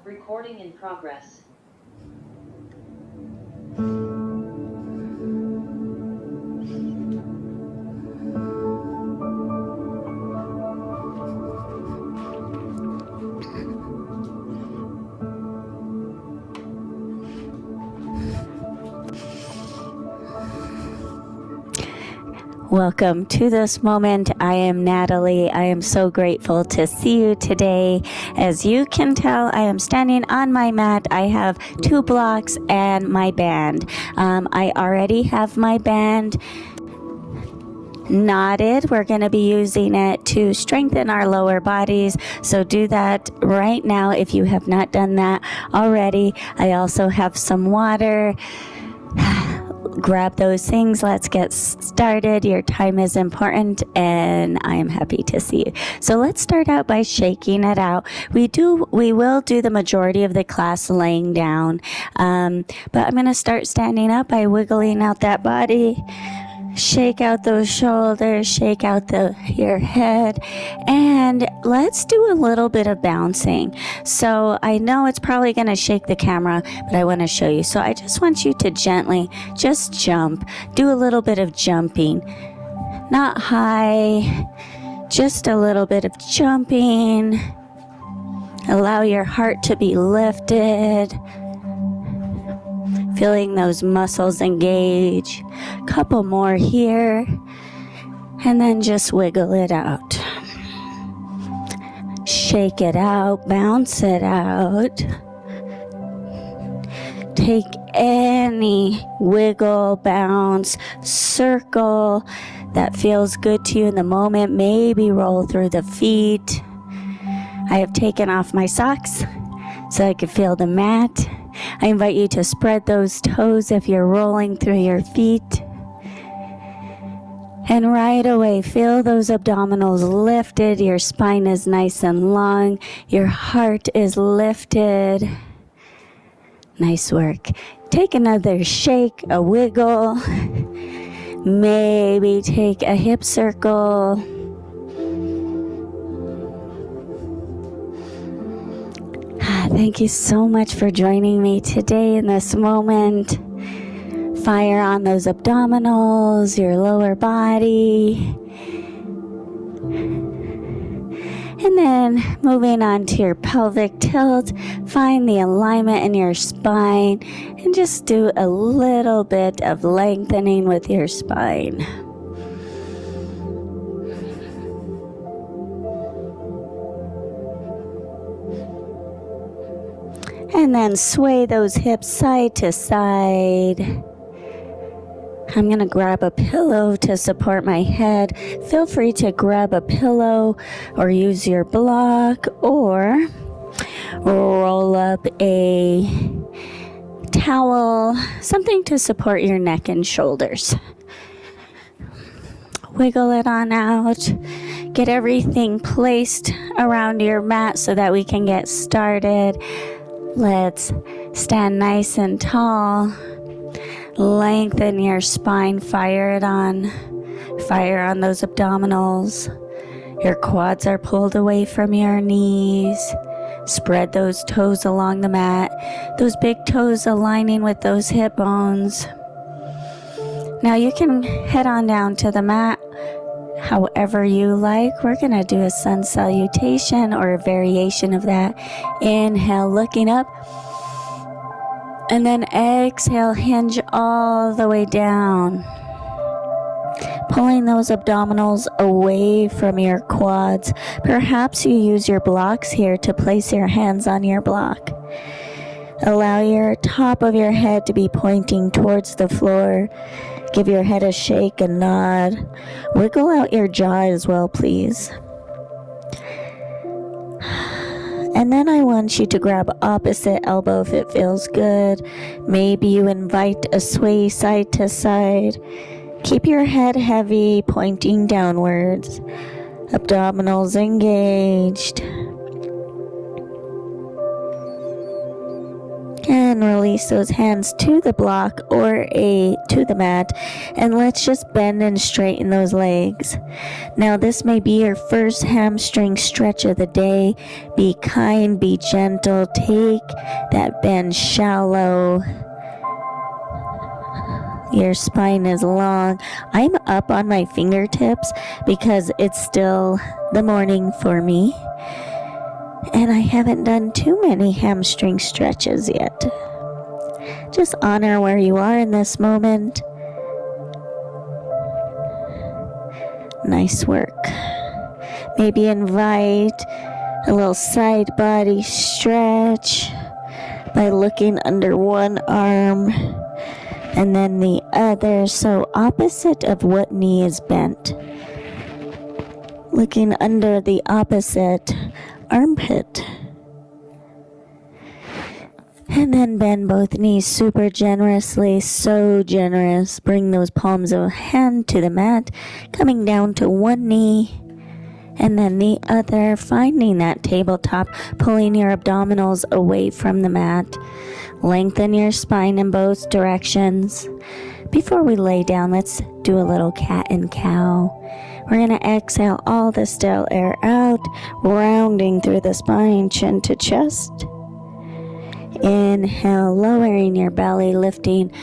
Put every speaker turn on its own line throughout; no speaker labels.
Recording in progress.
Welcome to this moment. I am Natalie. I am so grateful to see you today. As you can tell, I am standing on my mat. I have 2 blocks and my band. I already have my band knotted. We're going to be using it to strengthen our lower bodies. So do that right now if you have not done that already. I also have some water. Grab those things. Let's get started. Your time is important and I am happy to see you. So let's start out by shaking it out. We will do the majority of the class laying down. But I'm going to start standing up by wiggling out that body. Shake out those shoulders, shake out your head, and let's do a little bit of bouncing. So I know it's probably going to shake the camera, but I want to show you. So I just want you to gently just jump. Do a little bit of jumping. Not high, just a little bit of jumping. Allow your heart to be lifted. Feeling those muscles engage. Couple more here. And then just wiggle it out. Shake it out. Bounce it out. Take any wiggle, bounce, circle that feels good to you in the moment. Maybe roll through the feet. I have taken off my socks so I can feel the mat. I invite you to spread those toes if you're rolling through your feet. And right away, feel those abdominals lifted. Your spine is nice and long. Your heart is lifted. Nice work. Take another shake, a wiggle. Maybe take a hip circle. Thank you so much for joining me today in this moment. Fire on those abdominals, your lower body. And then moving on to your pelvic tilt, find the alignment in your spine and just do a little bit of lengthening with your spine. And then sway those hips side to side. I'm going to grab a pillow to support my head. Feel free to grab a pillow or use your block or roll up a towel, something to support your neck and shoulders. Wiggle it on out. Get everything placed around your mat so that we can get started. Let's stand nice and tall. Lengthen your spine. Fire on those abdominals. Your quads are pulled away from your knees. Spread those toes along the mat. Those big toes aligning with those hip bones. Now you can head on down to the mat however you like. We're going to do a sun salutation or a variation of that. Inhale, looking up. And then exhale, hinge all the way down. Pulling those abdominals away from your quads. Perhaps you use your blocks here to place your hands on your block. Allow your top of your head to be pointing towards the floor. Give your head a shake and nod. Wiggle out your jaw as well, please. And then I want you to grab opposite elbow if it feels good. Maybe you invite a sway side to side. Keep your head heavy, pointing downwards. Abdominals engaged. And release those hands to the block or to the mat, and let's just bend and straighten those legs. Now this may be your first hamstring stretch of the day. Be kind, be gentle, take that bend shallow. Your spine is long. I'm up on my fingertips because it's still the morning for me. And I haven't done too many hamstring stretches yet. Just honor where you are in this moment. Nice work. Maybe invite a little side body stretch by looking under one arm and then the other, so opposite of what knee is bent. Looking under the opposite armpit. And then bend both knees super generously, so generous. Bring those palms of hand to the mat, coming down to one knee and then the other, finding that tabletop, pulling your abdominals away from the mat. Lengthen your spine in both directions. Before we lay down, let's do a little cat and cow. We're going to exhale all the stale air out, rounding through the spine, chin to chest. Inhale, lowering your belly, lifting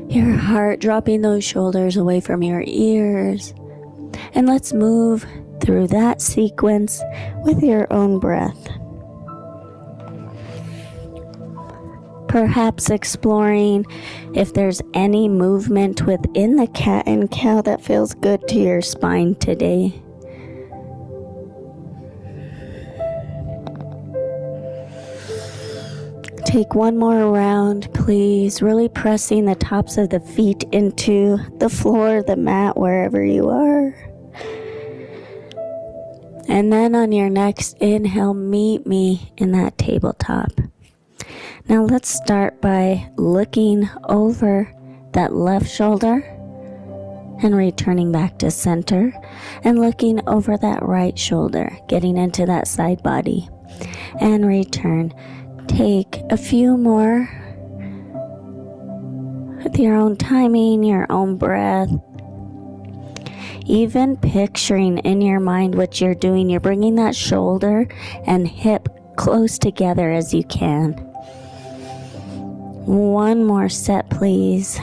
your heart, dropping those shoulders away from your ears. And let's move through that sequence with your own breath. Perhaps exploring if there's any movement within the cat and cow that feels good to your spine today. Take one more round, please, really pressing the tops of the feet into the floor, the mat, wherever you are. And then on your next inhale, meet me in that tabletop. Now let's start by looking over that left shoulder and returning back to center, and looking over that right shoulder, getting into that side body, and return. Take a few more with your own timing, your own breath. Even picturing in your mind what you're doing, you're bringing that shoulder and hip close together as you can. One more set, please.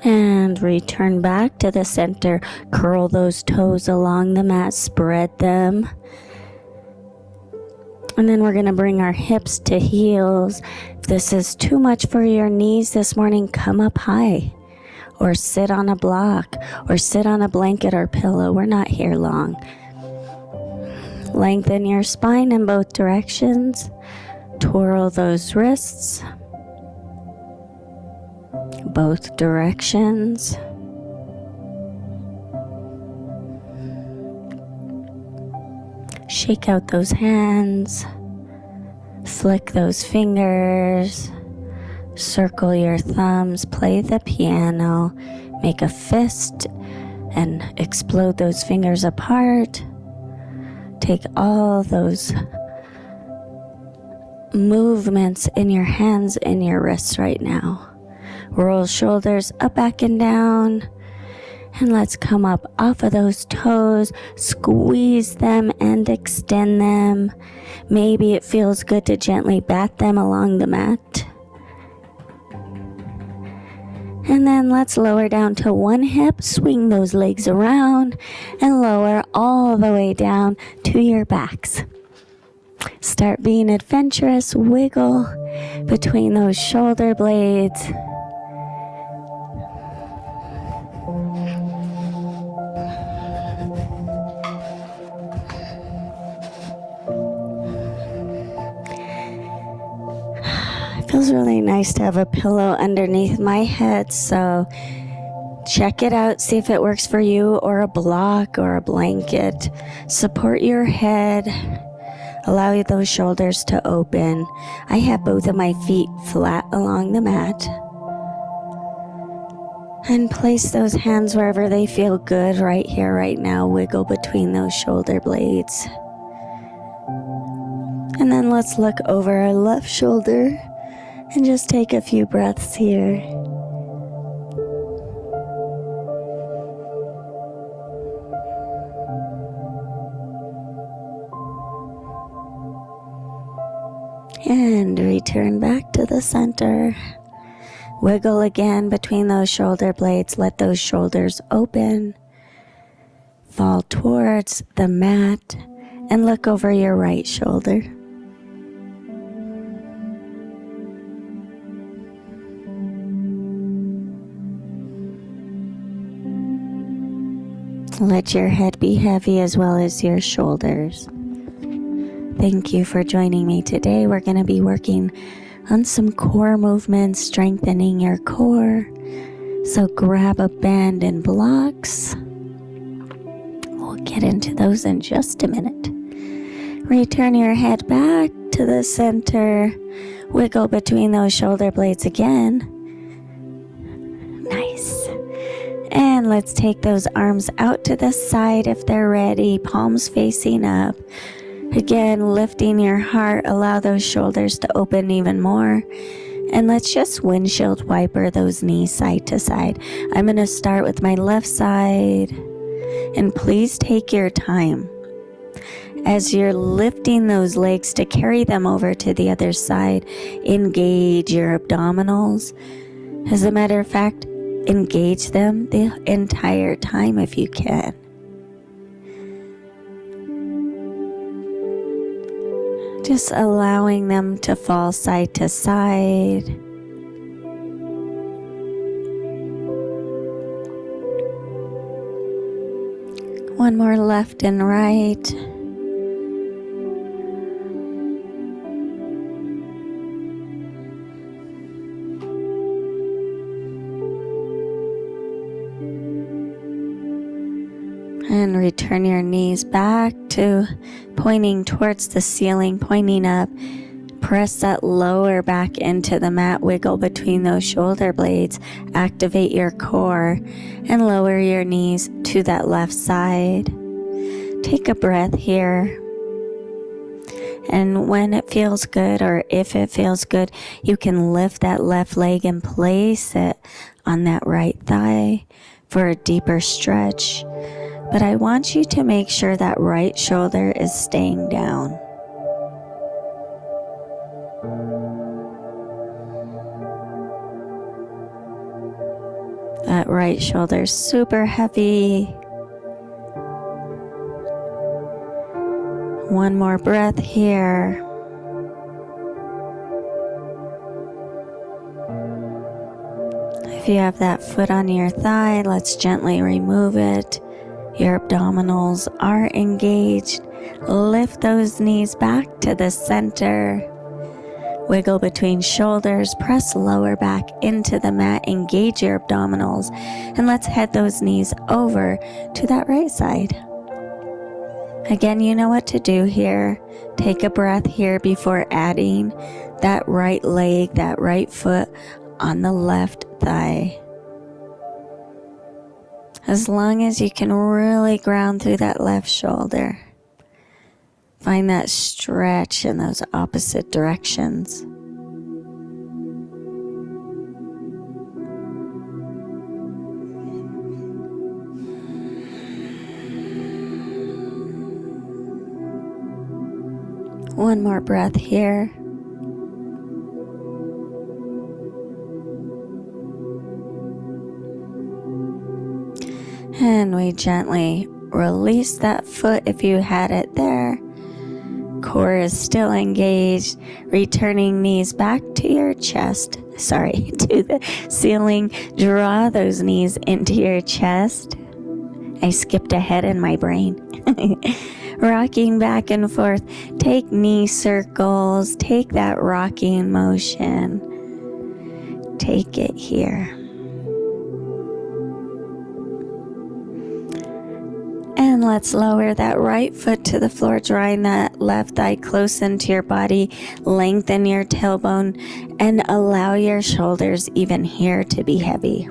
And return back to the center. Curl those toes along the mat, spread them. And then we're going to bring our hips to heels. If this is too much for your knees this morning, come up high. Or sit on a block. Or sit on a blanket or pillow. We're not here long. Lengthen your spine in both directions. Twirl those wrists. Both directions. Shake out those hands. Flick those fingers. Circle your thumbs. Play the piano. Make a fist and explode those fingers apart. Take all those movements in your hands and your wrists right now. Roll shoulders up, back, and down. And let's come up off of those toes. Squeeze them and extend them. Maybe it feels good to gently bat them along the mat. And then let's lower down to one hip. Swing those legs around and lower all the way down to your backs. Start being adventurous. Wiggle between those shoulder blades. Feels really nice to have a pillow underneath my head, so check it out, see if it works for you, or a block or a blanket. Support your head, allow those shoulders to open. I have both of my feet flat along the mat. And place those hands wherever they feel good, right here, right now. Wiggle between those shoulder blades. And then let's look over our left shoulder and just take a few breaths here. And return back to the center. Wiggle again between those shoulder blades. Let those shoulders open. Fall towards the mat and look over your right shoulder. Let your head be heavy as well as your shoulders. Thank you for joining me today. We're going to be working on some core movements, strengthening your core. So grab a band and blocks. We'll get into those in just a minute. Return your head back to the center. Wiggle between those shoulder blades again. Nice. And let's take those arms out to the side if they're ready. Palms facing up. Again, lifting your heart, allow those shoulders to open even more. And let's just windshield wiper those knees side to side. I'm going to start with my left side. And please take your time. As you're lifting those legs to carry them over to the other side, engage your abdominals. As a matter of fact, engage them the entire time if you can. Just allowing them to fall side to side. One more left and right. And return your knees back to pointing towards the ceiling, pointing up. Press that lower back into the mat. Wiggle between those shoulder blades. Activate your core and lower your knees to that left side. Take a breath here. And when it feels good, or if it feels good, you can lift that left leg and place it on that right thigh for a deeper stretch. But I want you to make sure that right shoulder is staying down. That right shoulder is super heavy. One more breath here. If you have that foot on your thigh, let's gently remove it. Your abdominals are engaged. Lift those knees back to the center. Wiggle between shoulders. Press lower back into the mat. Engage your abdominals. And let's head those knees over to that right side. Again, you know what to do here. Take a breath here before adding that right leg, that right foot on the left thigh. As long as you can really ground through that left shoulder. Find that stretch in those opposite directions. One more breath here. And we gently release that foot if you had it there. Core is still engaged. Returning knees back to your chest. To the ceiling. Draw those knees into your chest. I skipped ahead in my brain. Rocking back and forth. Take knee circles. Take that rocking motion. Take it here. And let's lower that right foot to the floor, drawing that left thigh close into your body. Lengthen your tailbone and allow your shoulders even here to be heavy.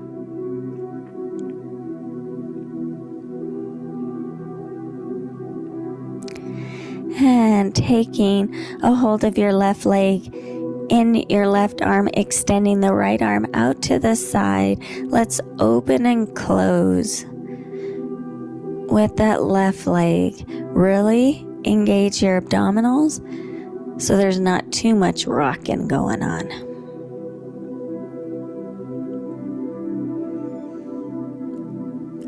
And taking a hold of your left leg in your left arm, extending the right arm out to the side. Let's open and close with that left leg. Really engage your abdominals so there's not too much rocking going on.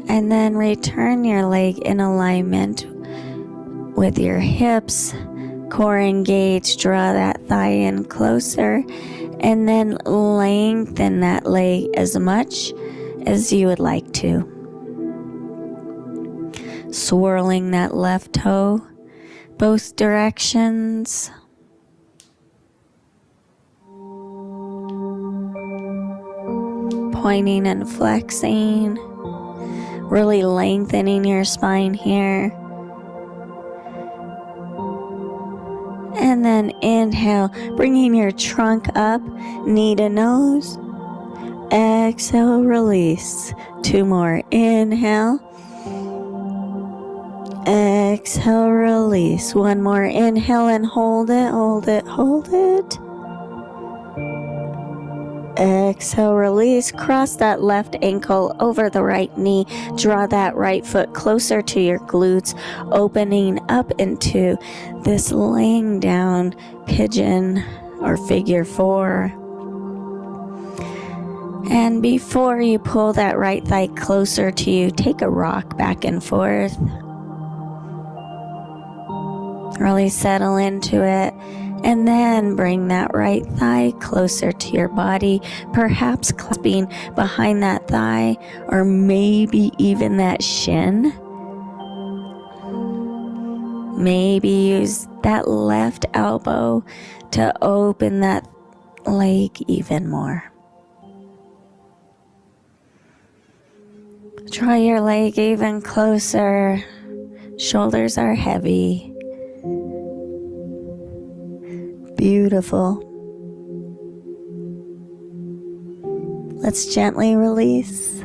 And then return your leg in alignment with your hips, core engaged. Draw that thigh in closer, and then lengthen that leg as much as you would like to. Swirling that left toe both directions. Pointing and flexing. Really lengthening your spine here. And then inhale, bringing your trunk up, knee to nose. Exhale, release. 2 more. Inhale. Exhale, release. 1 more. Inhale and hold it, hold it, hold it. Exhale, release. Cross that left ankle over the right knee. Draw that right foot closer to your glutes, opening up into this laying down pigeon or figure 4. And before you pull that right thigh closer to you, take a rock back and forth. Really settle into it. And then bring that right thigh closer to your body, perhaps clasping behind that thigh or maybe even that shin. Maybe use that left elbow to open that leg even more. Draw your leg even closer. Shoulders are heavy. Beautiful. Let's gently release.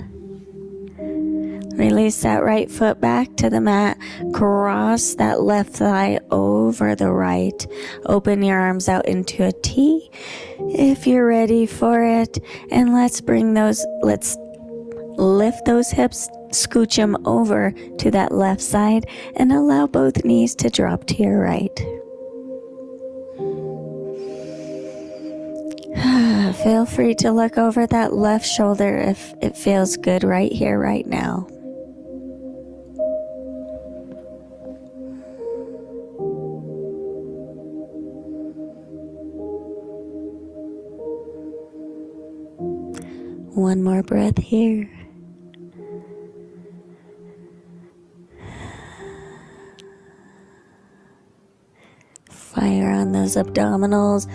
Release that right foot back to the mat. Cross that left thigh over the right. Open your arms out into a T if you're ready for it. And let's lift those hips, scooch them over to that left side, and allow both knees to drop to your right. Feel free to look over that left shoulder if it feels good right here, right now. One more breath here. Fire on those abdominals.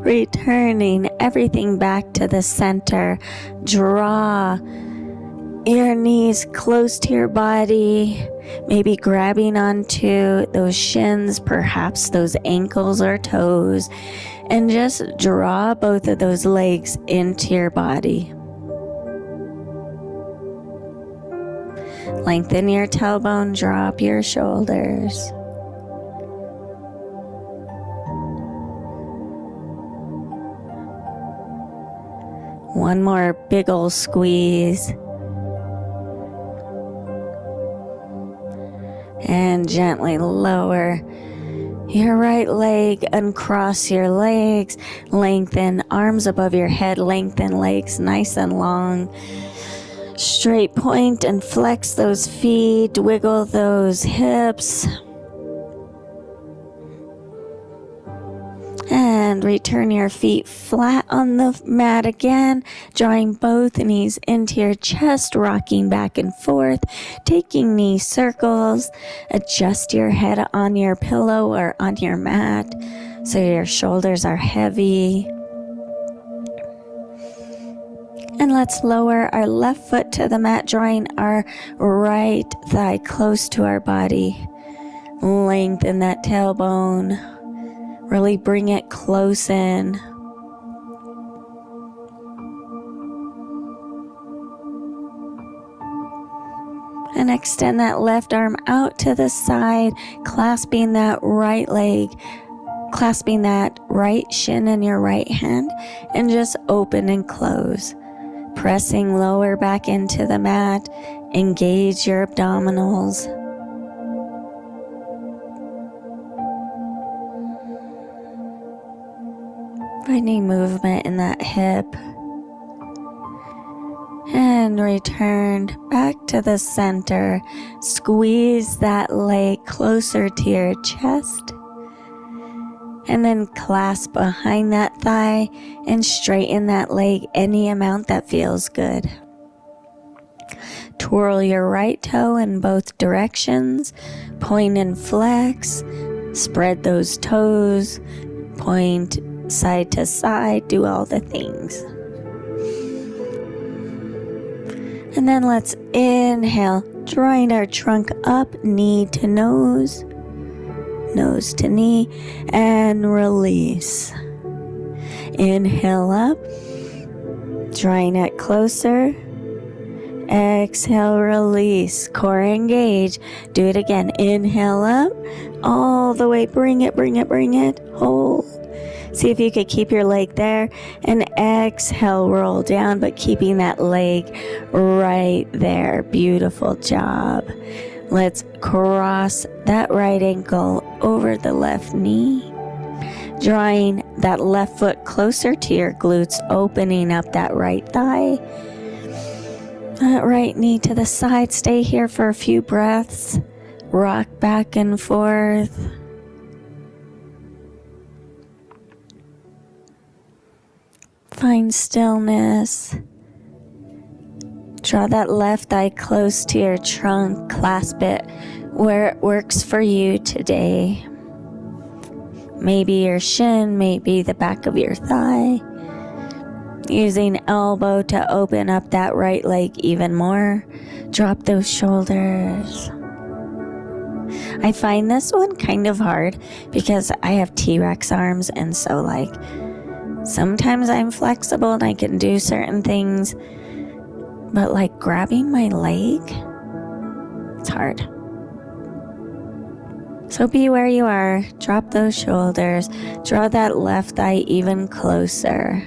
Returning everything back to the center. Draw your knees close to your body, maybe grabbing onto those shins, perhaps those ankles or toes, and just draw both of those legs into your body. Lengthen your tailbone, drop your shoulders. One more big ol' squeeze. And gently lower your right leg, uncross your legs, lengthen arms above your head, lengthen legs nice and long. Straight point and flex those feet, wiggle those hips. And return your feet flat on the mat again, drawing both knees into your chest, rocking back and forth, taking knee circles. Adjust your head on your pillow or on your mat so your shoulders are heavy. And let's lower our left foot to the mat, drawing our right thigh close to our body. Lengthen that tailbone. Really bring it close in. And extend that left arm out to the side, clasping that right leg, clasping that right shin in your right hand, and just open and close. Pressing lower back into the mat, engage your abdominals. Finding movement in that hip. And return back to the center. Squeeze that leg closer to your chest. And then clasp behind that thigh and straighten that leg any amount that feels good. Twirl your right toe in both directions. Point and flex. Spread those toes. Point side to side. Do all the things. And then let's inhale, drawing our trunk up, knee to nose, nose to knee, and release. Inhale up, drawing it closer. Exhale, release, core engage. Do it again. Inhale up, all the way, bring it, hold. See if you could keep your leg there, and exhale, roll down, but keeping that leg right there. Beautiful job. Let's cross that right ankle over the left knee, drawing that left foot closer to your glutes, opening up that right thigh. That right knee to the side. Stay here for a few breaths. Rock back and forth. Find stillness. Draw that left thigh close to your trunk. Clasp it where it works for you today. Maybe your shin, maybe the back of your thigh. Using elbow to open up that right leg even more. Drop those shoulders. I find this one kind of hard because I have T-Rex arms, and so sometimes I'm flexible and I can do certain things, but grabbing my leg, it's hard. So be where you are. Drop those shoulders. Draw that left thigh even closer.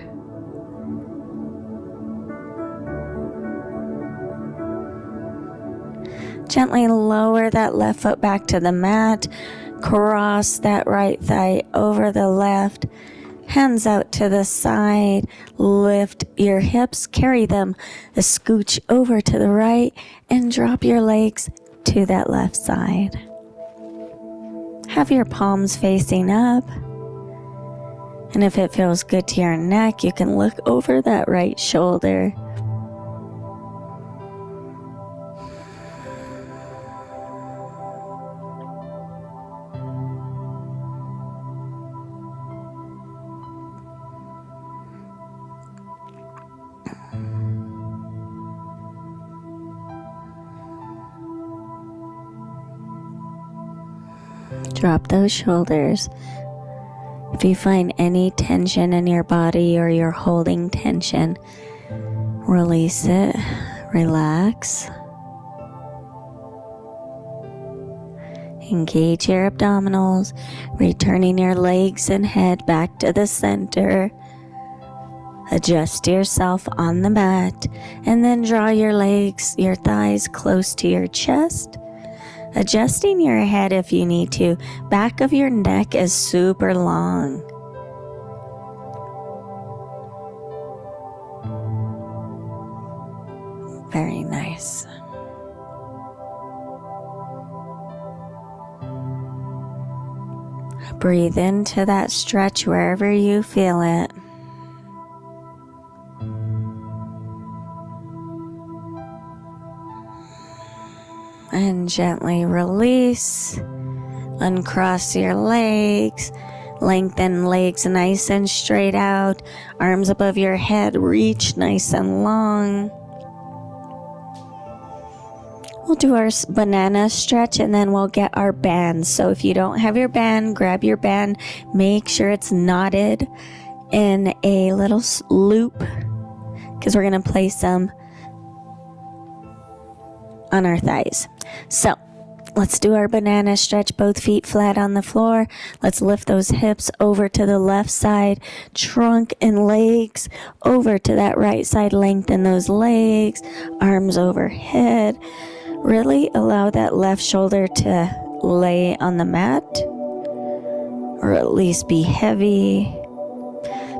Gently lower that left foot back to the mat. Cross that right thigh over the left. Hands out to the side. Lift your hips. Carry them a scooch over to the right. And drop your legs to that left side. Have your palms facing up. And if it feels good to your neck, you can look over that right shoulder. Drop those shoulders. If you find any tension in your body or you're holding tension, release it, relax. Engage your abdominals, returning your legs and head back to the center. Adjust yourself on the mat, and then draw your legs, your thighs close to your chest. Adjusting your head if you need to. Back of your neck is super long. Very nice. Breathe into that stretch wherever you feel it. And gently release. Uncross your legs. Lengthen legs nice and straight out. Arms above your head. Reach nice and long. We'll do our banana stretch and then we'll get our band. So if you don't have your band, grab your band. Make sure it's knotted in a little loop because we're going to play some on our thighs. So let's do our banana stretch, both feet flat on the floor. Let's lift those hips over to the left side, trunk and legs over to that right side. Lengthen those legs, arms overhead. Really allow that left shoulder to lay on the mat, or at least be heavy.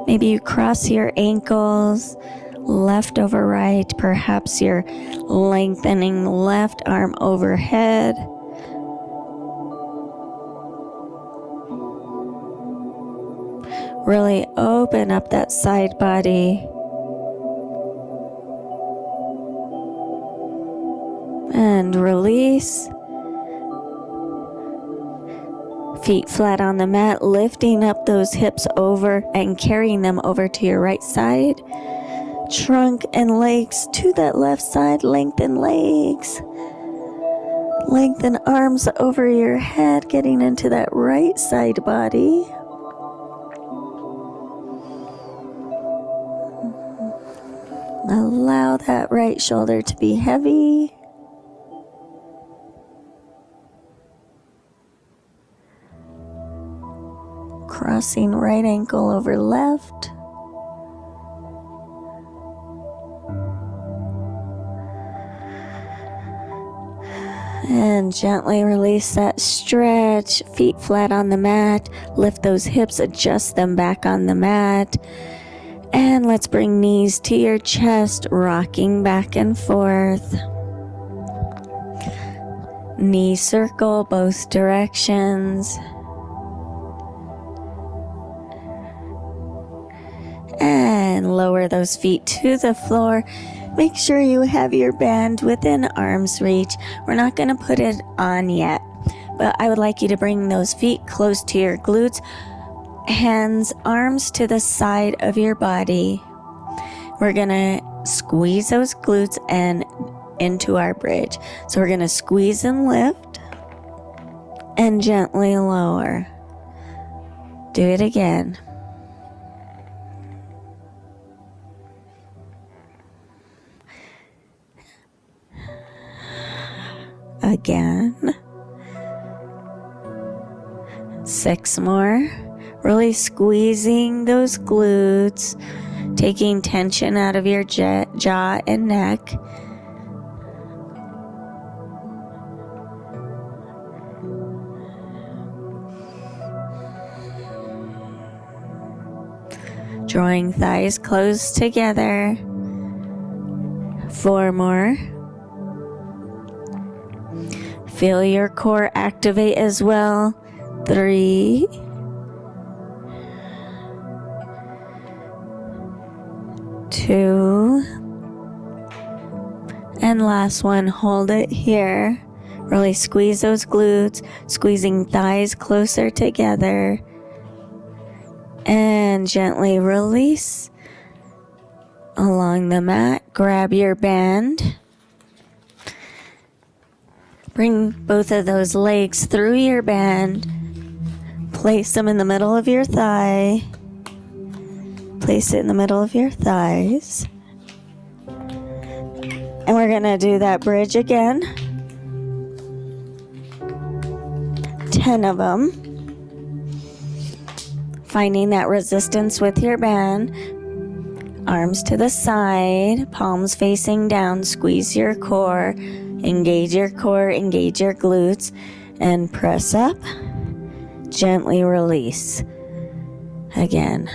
Maybe you cross your ankles, left over right. Perhaps you're lengthening left arm overhead. Really open up that side body. And release. Feet flat on the mat, lifting up those hips over and carrying them over to your right side. Trunk and legs to that left side. Lengthen legs. Lengthen arms over your head, getting into that right side body. Allow that right shoulder to be heavy. Crossing right ankle over left. And gently release that stretch. Feet flat on the mat. Lift those hips, adjust them back on the mat. And let's bring knees to your chest, rocking back and forth. Knee circle both directions. And lower those feet to the floor. Make sure you have your band within arm's reach. We're not going to put it on yet, but I would like you to bring those feet close to your glutes. Hands, arms to the side of your body. We're going to squeeze those glutes and into our bridge. So we're going to squeeze and lift and gently lower. Do it again. Again. 6 more. Really squeezing those glutes, taking tension out of your jaw and neck. Drawing thighs close together. 4 more. Feel your core activate as well. 3. 2. And last one, hold it here. Really squeeze those glutes, squeezing thighs closer together. And gently release along the mat. Grab your band. Bring both of those legs through your band. Place them in the middle of your thigh. Place it in the middle of your thighs. And we're going to do that bridge again. 10 of them. Finding that resistance with your band. Arms to the side, palms facing down. Squeeze your core. Engage your core, engage your glutes, and press up. Gently release. Again.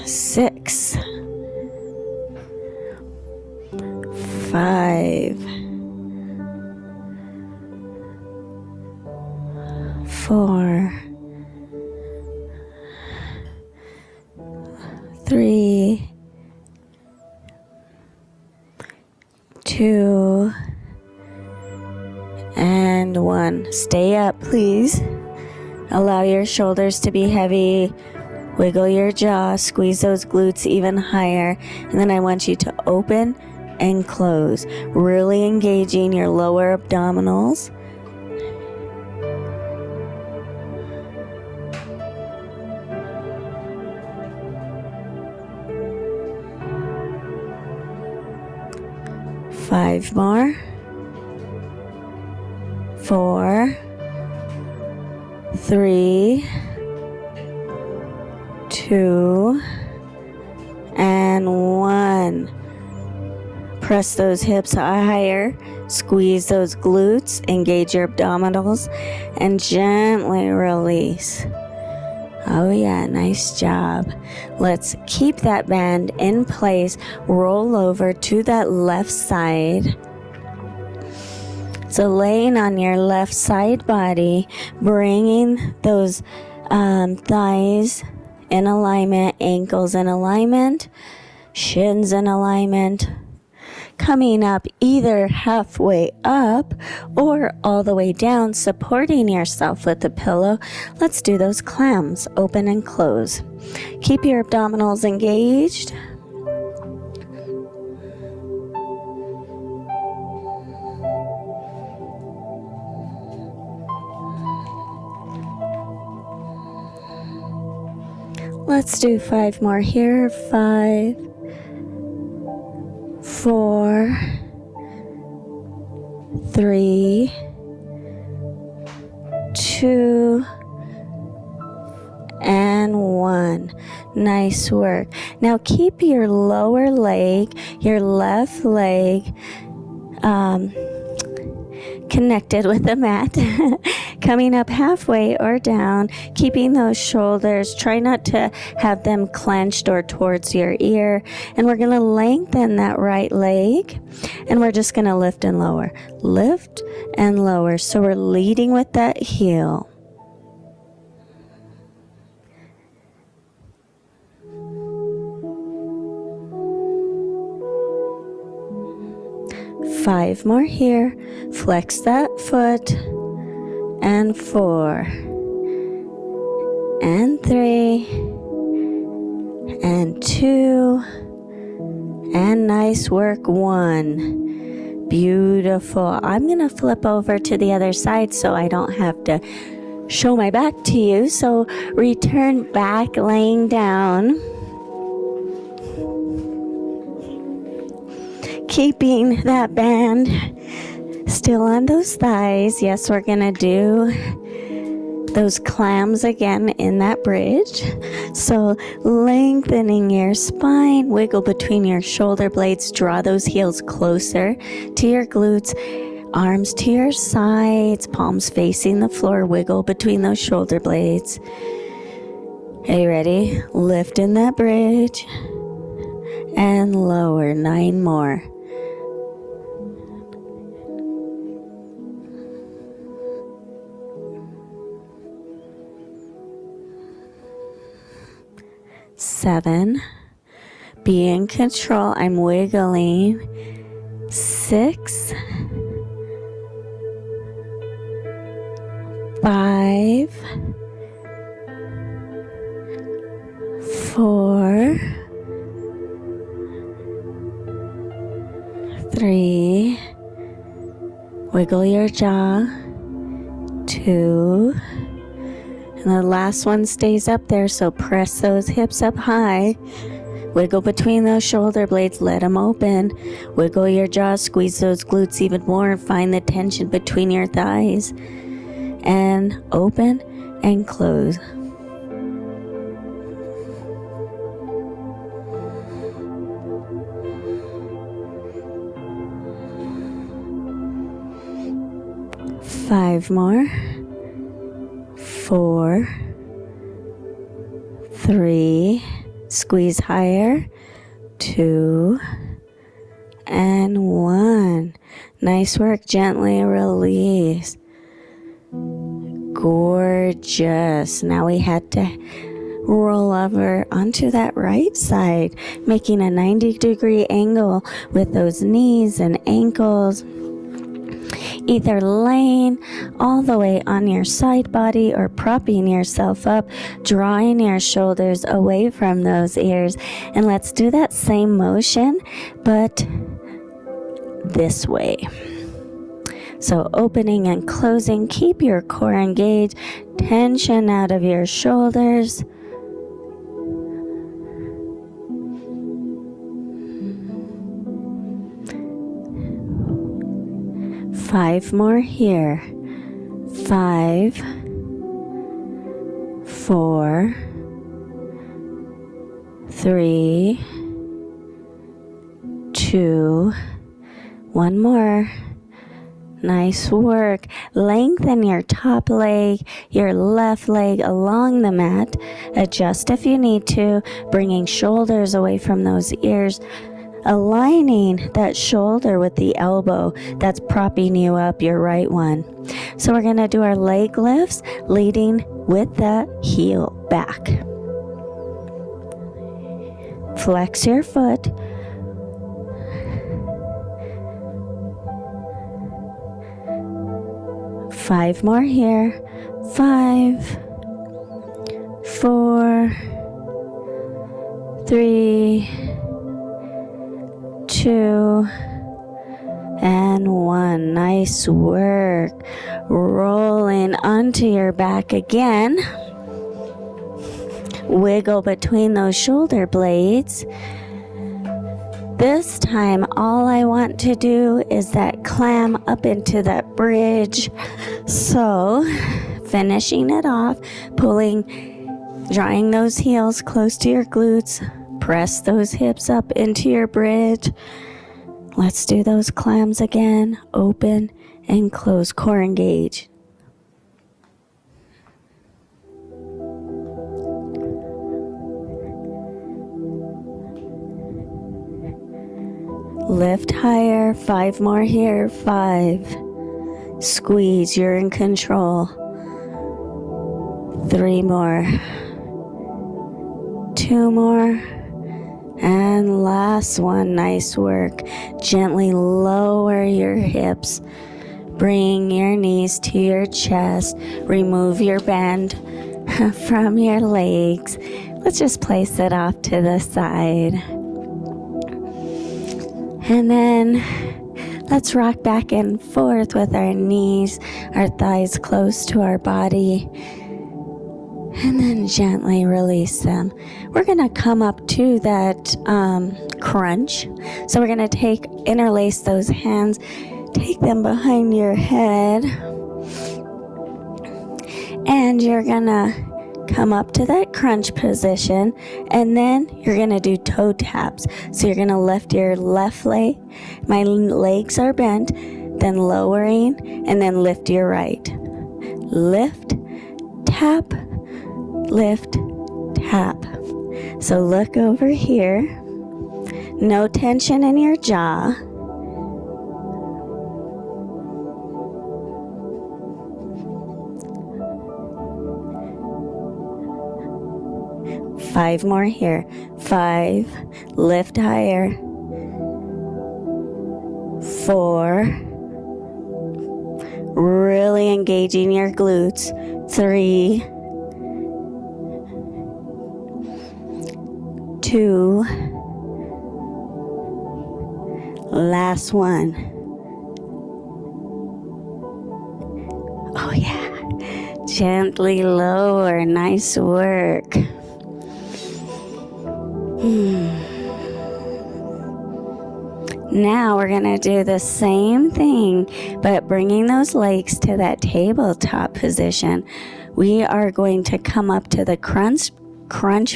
Six. 5. 4. 3. 2. And 1. Stay up, please. Allow your shoulders to be heavy. Wiggle your jaw. Squeeze those glutes even higher. And then I want you to open and close. Really engaging your lower abdominals. 5 more. 4, 3, 2, and 1. Press those hips higher, squeeze those glutes, engage your abdominals, and gently release. Oh yeah, nice job. Let's keep that band in place. Roll over to that left side. So laying on your left side body, bringing those thighs in alignment, ankles in alignment, shins in alignment, coming up either halfway up or all the way down, supporting yourself with the pillow. Let's do those clams, open and close. Keep your abdominals engaged. Let's do 5 more here. 5, 4, 3, 2, and 1. Nice work. Now keep your lower leg, your left leg, connected with the mat, coming up halfway or down, keeping those shoulders. Try not to have them clenched or towards your ear. And we're going to lengthen that right leg, and we're just going to lift and lower. Lift and lower. So we're leading with that heel. Five more here. Flex that foot. And 4. And 3. And 2. And nice work. 1. Beautiful. I'm going to flip over to the other side so I don't have to show my back to you. So return back, laying down. Keeping that band still on those thighs. Yes, we're going to do those clams again in that bridge. So lengthening your spine, wiggle between your shoulder blades, draw those heels closer to your glutes, arms to your sides, palms facing the floor, wiggle between those shoulder blades. Are you ready? Lift in that bridge and lower. 9 more. 7. Be in control. I'm wiggling. 6. 5. 4. 3. Wiggle your jaw. 2. And the last one stays up there, so press those hips up high. Wiggle between those shoulder blades, let them open. Wiggle your jaw, squeeze those glutes even more. Find the tension between your thighs. And open and close. Five more. 4, 3, squeeze higher, 2, and 1. Nice work. Gently release. Gorgeous. Now we had to roll over onto that right side, making a 90-degree angle with those knees and ankles. Either laying all the way on your side body or propping yourself up, drawing your shoulders away from those ears. And let's do that same motion, but this way. So opening and closing, keep your core engaged, tension out of your shoulders. 5 more here. 5, 4, 3, 2, one more. Nice work. Lengthen your top leg, your left leg along the mat. Adjust if you need to, bringing shoulders away from those ears, aligning that shoulder with the elbow that's propping you up, your right one. So we're going to do our leg lifts, leading with the heel back. Flex your foot. Five more here. 5, 4, 3, 2, and 1. Nice work. Rolling onto your back again. Wiggle between those shoulder blades. This time, all I want to do is that clam up into that bridge. So, finishing it off, drawing those heels close to your glutes. Press those hips up into your bridge. Let's do those clams again. Open and close, core engage. Lift higher. 5 more here. 5. Squeeze. You're in control. 3 more. 2 more. And last one. Nice work. Gently lower your hips. Bring your knees to your chest. Remove your band from your legs. Let's just place it off to the side. And then let's rock back and forth with our knees, our thighs close to our body. And then gently release them. We're going to come up to that crunch. So we're going to interlace those hands, take them behind your head. And you're going to come up to that crunch position, and then you're going to do toe taps. So you're going to lift your left leg. My legs are bent, then lowering, and then lift your right. Lift, tap, lift, tap. So look over here. No tension in your jaw. Five more here. 5, lift higher. 4, really engaging your glutes. 3, 2, last one. Oh yeah, gently lower. Nice work. Now we're going to do the same thing, but bringing those legs to that tabletop position. We are going to come up to the crunch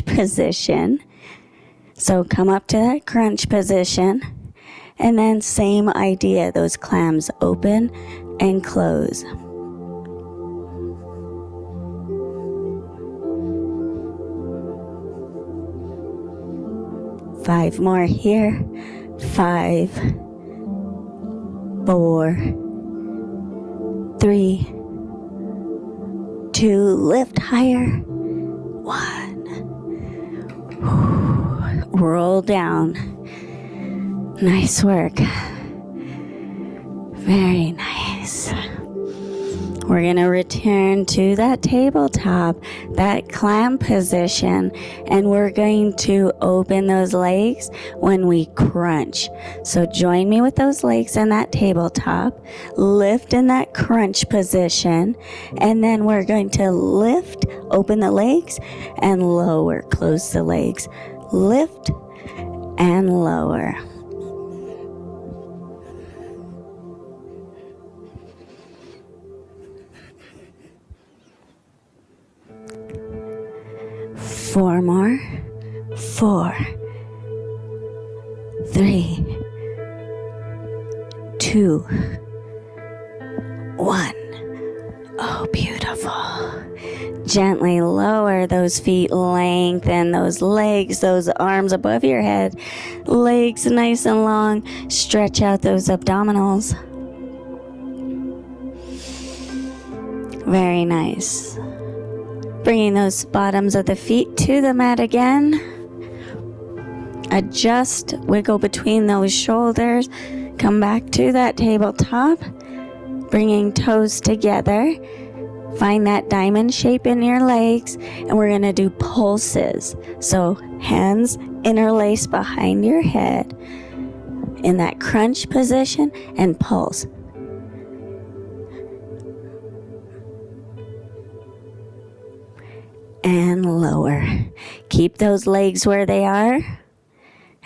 position. So come up to that crunch position, and then same idea, those clams open and close. Five more here. 5, 4, 3, 2, lift higher. 1. Roll down. Nice work. Very nice. We're going to return to that tabletop, that clam position, and we're going to open those legs when we crunch. So join me with those legs in that tabletop, lift in that crunch position, and then we're going to lift, open the legs, and lower, close the legs, lift, and lower. 4 more. 4, 3, 2, 1. Oh, beautiful. Gently lower those feet, lengthen those legs, those arms above your head, legs nice and long. Stretch out those abdominals. Very nice. Bringing those bottoms of the feet to the mat again. Adjust, wiggle between those shoulders. Come back to that tabletop. Bringing toes together. Find that diamond shape in your legs, and we're going to do pulses. So hands interlace behind your head in that crunch position and pulse. And lower. Keep those legs where they are.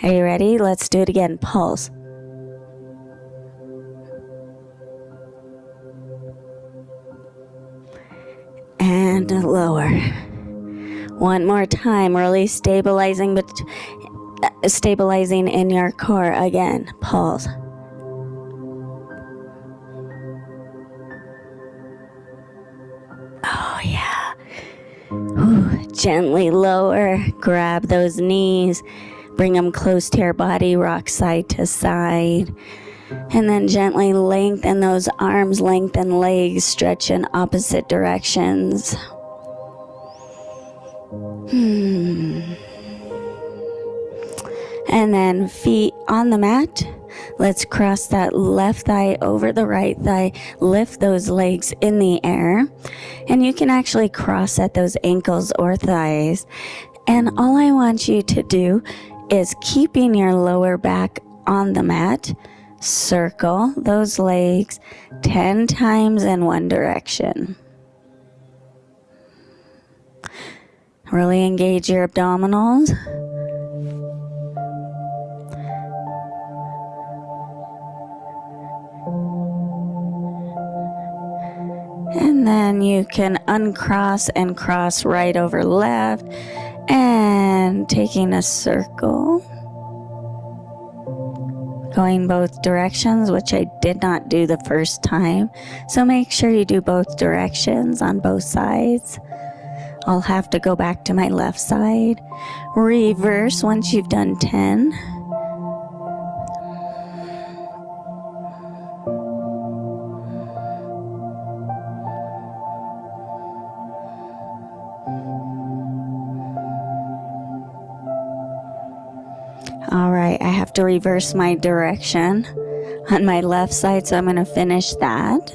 Are you ready? Let's do it again. Pulse. And lower. One more time, really stabilizing in your core again. Pulse. Oh yeah. Ooh, gently lower. Grab those knees. Bring them close to your body. Rock side to side. And then gently lengthen those arms, lengthen legs, stretch in opposite directions. And then feet on the mat. Let's cross that left thigh over the right thigh. Lift those legs in the air. And you can actually cross at those ankles or thighs. And all I want you to do is keeping your lower back on the mat. Circle those legs 10 times in one direction. Really engage your abdominals. And then you can uncross and cross right over left and taking a circle. Going both directions, which I did not do the first time. So make sure you do both directions on both sides. I'll have to go back to my left side. Reverse once you've done 10. All right, I have to reverse my direction on my left side, so I'm going to finish that.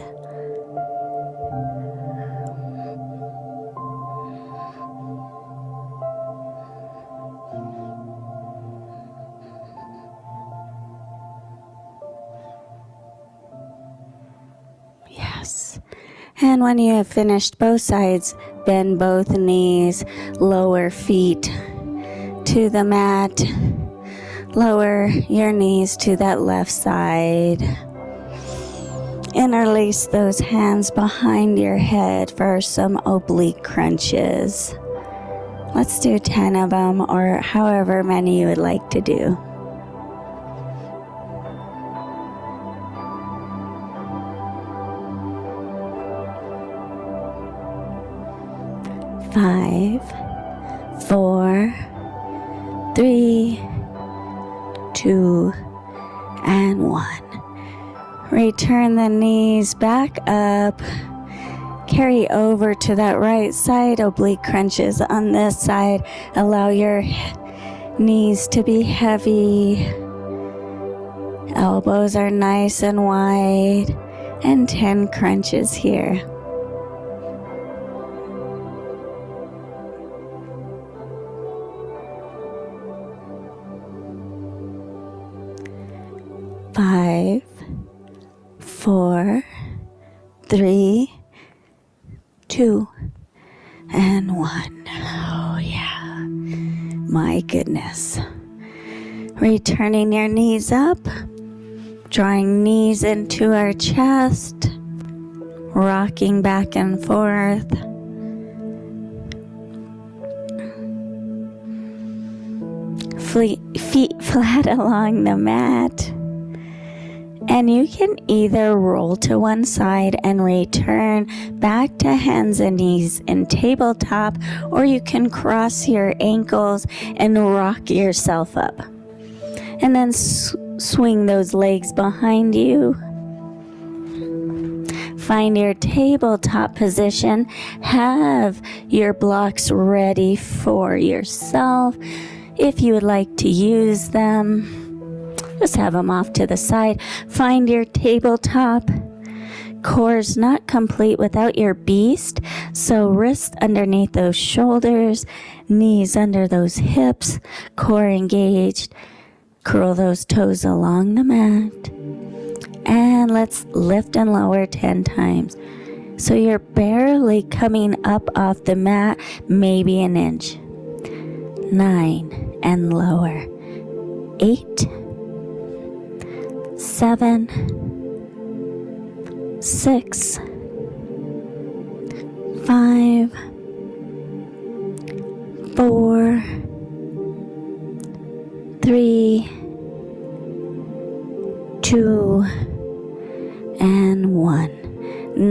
Yes. And when you have finished both sides, bend both knees, lower feet to the mat. Lower your knees to that left side. Interlace those hands behind your head for some oblique crunches. Let's do 10 of them, or however many you would like to do. Five, 4, 3, 2, and 1. Return the knees back up. Carry over to that right side. Oblique crunches on this side. Allow your knees to be heavy. Elbows are nice and wide. And 10 crunches here. Five, 4, 3, 2, and 1. Oh yeah, my goodness. Returning your knees up, drawing knees into our chest, rocking back and forth. feet flat along the mat. And you can either roll to one side and return back to hands and knees in tabletop, or you can cross your ankles and rock yourself up. And then swing those legs behind you. Find your tabletop position. Have your blocks ready for yourself. If you would like to use them, just have them off to the side. Find your tabletop. Core's not complete without your beast. So wrists underneath those shoulders, knees under those hips, core engaged. Curl those toes along the mat. And let's lift and lower 10 times. So you're barely coming up off the mat, maybe an inch. 9 and lower. 8, 7, 6, 5, 4, 3, 2, and 1.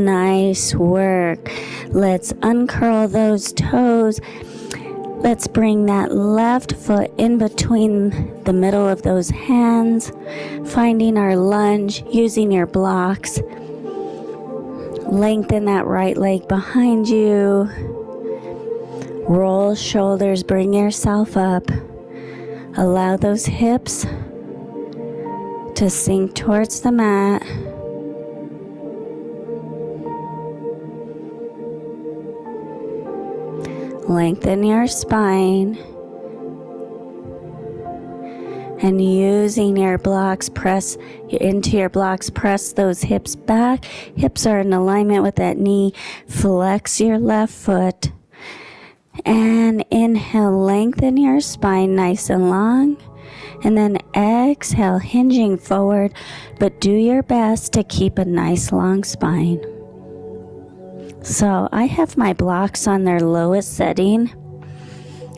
Nice work. Let's uncurl those toes. Let's bring that left foot in between the middle of those hands, finding our lunge, using your blocks. Lengthen that right leg behind you. Roll shoulders, bring yourself up. Allow those hips to sink towards the mat. Lengthen your spine. And using your blocks, press into your blocks, press those hips back. Hips are in alignment with that knee. Flex your left foot. And inhale, lengthen your spine nice and long. And then exhale, hinging forward, but do your best to keep a nice long spine. So I have my blocks on their lowest setting.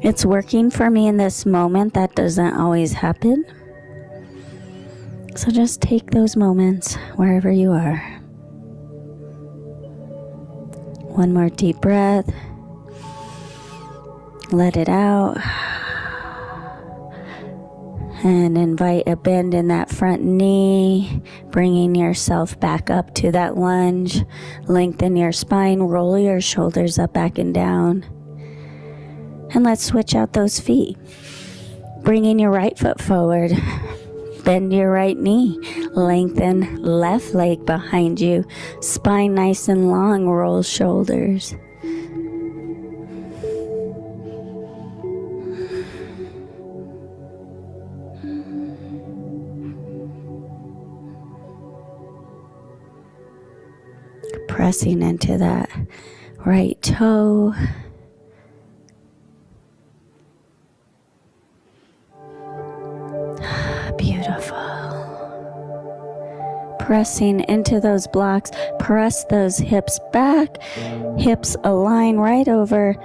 It's working for me in this moment. That doesn't always happen. So just take those moments wherever you are. One more deep breath. Let it out. And invite a bend in that front knee, bringing yourself back up to that lunge. Lengthen your spine, roll your shoulders up, back and down. And let's switch out those feet. Bringing your right foot forward. Bend your right knee. Lengthen left leg behind you. Spine nice and long, roll shoulders. Pressing into that right toe. Beautiful. Pressing into those blocks. Press those hips back. Hips align right over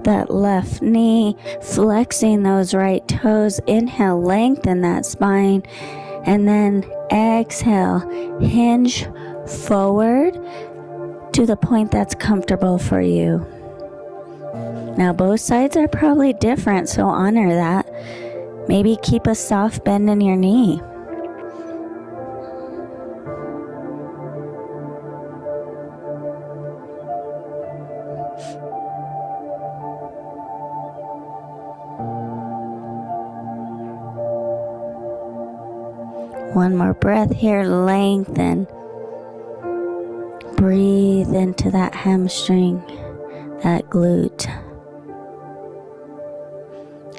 that left knee. Flexing those right toes. Inhale, lengthen that spine. And then exhale, hinge forward to the point that's comfortable for you. Now both sides are probably different, so honor that. Maybe keep a soft bend in your knee. One more breath here, lengthen. Breathe into that hamstring, that glute.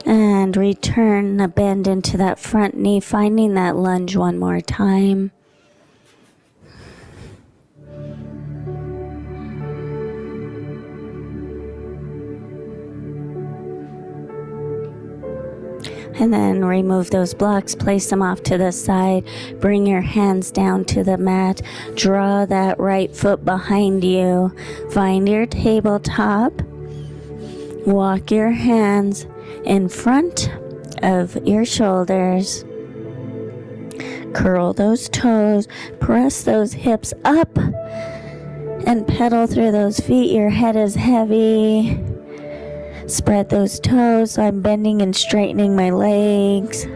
And return a bend into that front knee, finding that lunge one more time. And then remove those blocks, place them off to the side. Bring your hands down to the mat. Draw that right foot behind you. Find your tabletop. Walk your hands in front of your shoulders. Curl those toes, press those hips up, and pedal through those feet. Your head is heavy. Spread those toes so I'm bending and straightening my legs.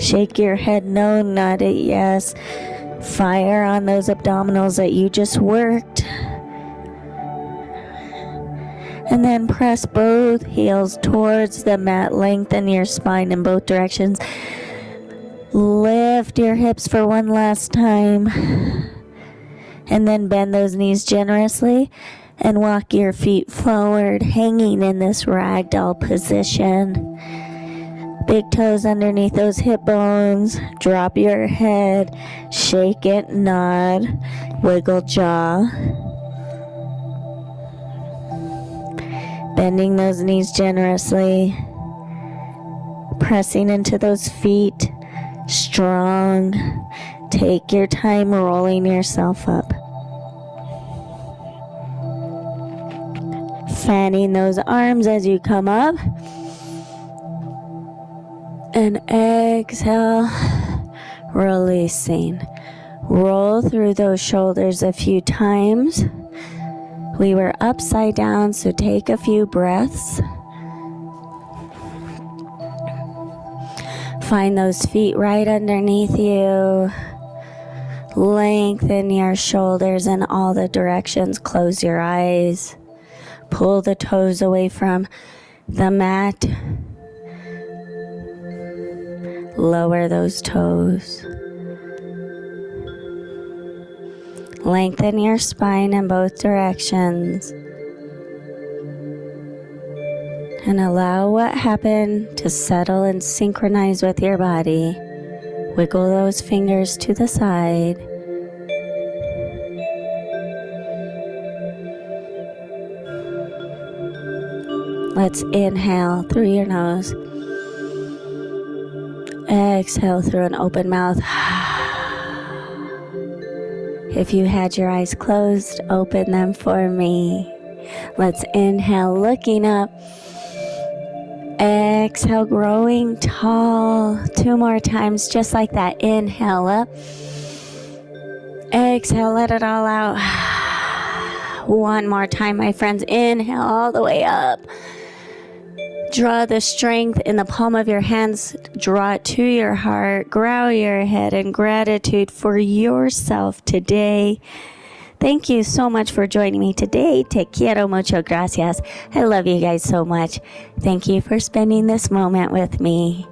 Shake your head, no, nod it, yes. Fire on those abdominals that you just worked. And then press both heels towards the mat. Lengthen your spine in both directions. Lift your hips for one last time. And then bend those knees generously and walk your feet forward, hanging in this ragdoll position. Big toes underneath those hip bones. Drop your head. Shake it, nod. Wiggle jaw. Bending those knees generously. Pressing into those feet. Strong. Take your time rolling yourself up. Fanning those arms as you come up. And exhale, releasing. Roll through those shoulders a few times. We were upside down, so take a few breaths. Find those feet right underneath you. Lengthen your shoulders in all the directions. Close your eyes. Pull the toes away from the mat. Lower those toes. Lengthen your spine in both directions. And allow what happened to settle and synchronize with your body. Wiggle those fingers to the side. Let's inhale through your nose. Exhale through an open mouth. If you had your eyes closed, open them for me. Let's inhale, looking up. Exhale, growing tall. 2 more times, just like that. Inhale up. Exhale, let it all out. 1 more time, my friends. Inhale all the way up. Draw the strength in the palm of your hands. Draw it to your heart. Grow your head in gratitude for yourself today. Thank you so much for joining me today. Te quiero mucho gracias. I love you guys so much. Thank you for spending this moment with me.